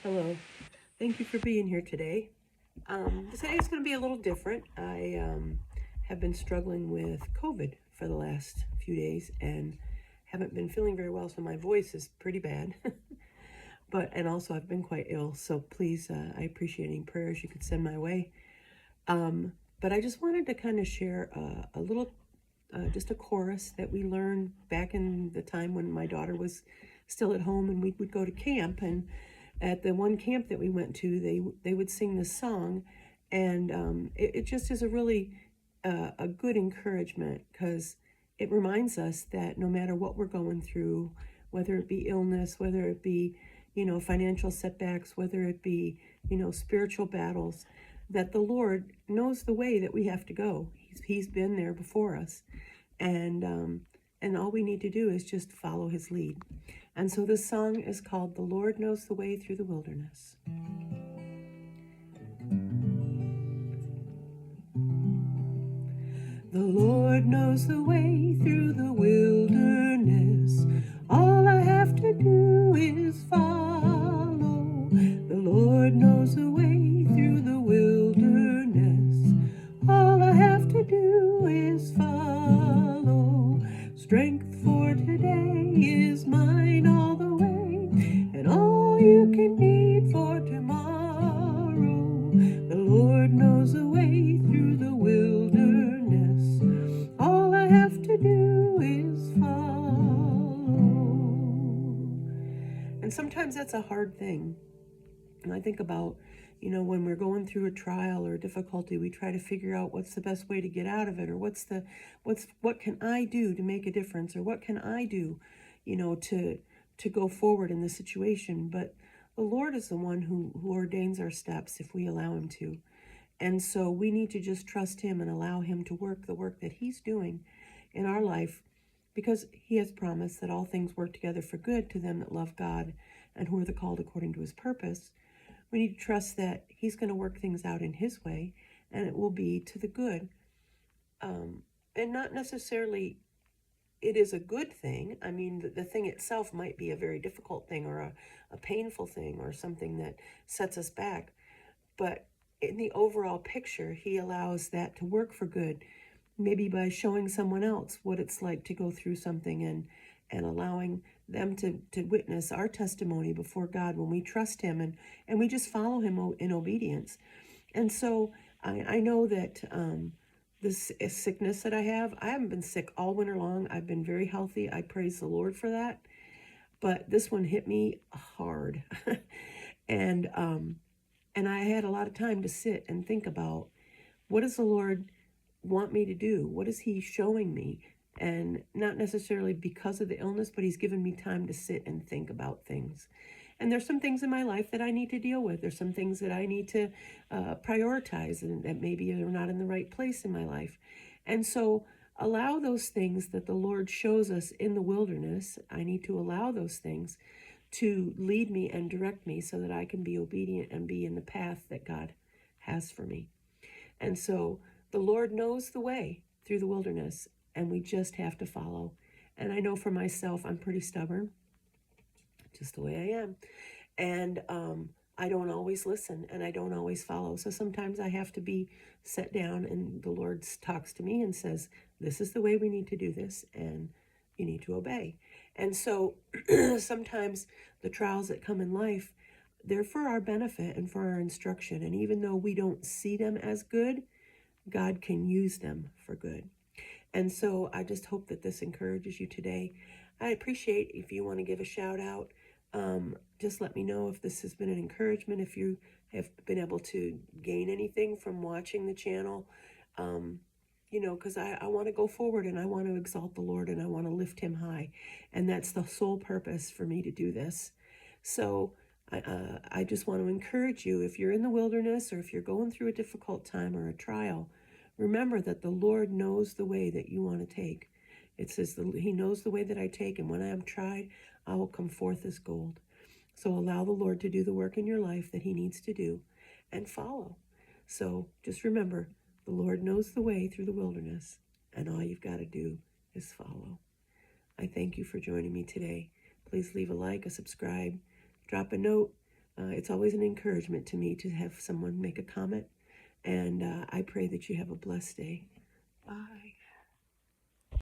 Hello. Thank you for being here today. Today is going to be a little different. I have been struggling with COVID for the last few days and haven't been feeling very well, so my voice is pretty bad. And also I've been quite ill, so please, I appreciate any prayers you could send my way. But I just wanted to kind of share a little, just a chorus that we learned back in the time when my daughter was still at home and we would go to camp. And at the one camp that we went to, they would sing this song, and it just is a really a good encouragement because it reminds us that no matter what we're going through, whether it be illness, whether it be financial setbacks, whether it be spiritual battles, that the Lord knows the way that we have to go. He's been there before us, and all we need to do is just follow His lead. And so this song is called "The Lord Knows the Way Through the Wilderness." The Lord knows the way through the wilderness. All I have to do is follow. The Lord knows the way through the wilderness. All I have to do is follow. Strength for today is mine all the way, and all you can need for tomorrow. The Lord knows the way through the wilderness. All I have to do is follow. And sometimes that's a hard thing. And I think about, when we're going through a trial or difficulty, we try to figure out what's the best way to get out of it, or what can I do to make a difference, or what can I do, to go forward in the situation. But the Lord is the one who ordains our steps if we allow Him to. And so we need to just trust Him and allow Him to work the work that He's doing in our life, because He has promised that all things work together for good to them that love God and who are the called according to His purpose. We need to trust that He's going to work things out in His way, and it will be to the good. And not necessarily it is a good thing. I mean, the thing itself might be a very difficult thing, or a painful thing, or something that sets us back. But in the overall picture, He allows that to work for good, maybe by showing someone else what it's like to go through something, and allowing them to witness our testimony before God when we trust Him and we just follow Him in obedience. And so I know that this sickness that I haven't been sick all winter long. I've been very healthy. I praise the Lord for that. But this one hit me hard. and I had a lot of time to sit and think about, what does the Lord want me to do? What is He showing me? And not necessarily because of the illness, but He's given me time to sit and think about things. And there's some things in my life that I need to deal with. There's some things that I need to prioritize, and that maybe are not in the right place in my life. And so allow those things that the Lord shows us in the wilderness. I need to allow those things to lead me and direct me so that I can be obedient and be in the path that God has for me. And so the Lord knows the way through the wilderness, and we just have to follow. And I know for myself, I'm pretty stubborn, just the way I am. And I don't always listen, and I don't always follow. So sometimes I have to be set down, and the Lord talks to me and says, this is the way we need to do this, and you need to obey. And so sometimes the trials that come in life, they're for our benefit and for our instruction. And even though we don't see them as good, God can use them for good. And so I just hope that this encourages you today. I appreciate if you want to give a shout out. Just let me know if this has been an encouragement, if you have been able to gain anything from watching the channel. Because I want to go forward, and I want to exalt the Lord, and I want to lift Him high. And that's the sole purpose for me to do this. So I just want to encourage you, if you're in the wilderness, or if you're going through a difficult time or a trial, remember that the Lord knows the way that you want to take. It says He knows the way that I take, and when I am tried, I will come forth as gold. So allow the Lord to do the work in your life that He needs to do, and follow. So just remember, the Lord knows the way through the wilderness, and all you've got to do is follow. I thank you for joining me today. Please leave a like, a subscribe, drop a note, It's always an encouragement to me to have someone make a comment. And I pray that you have a blessed day. Bye.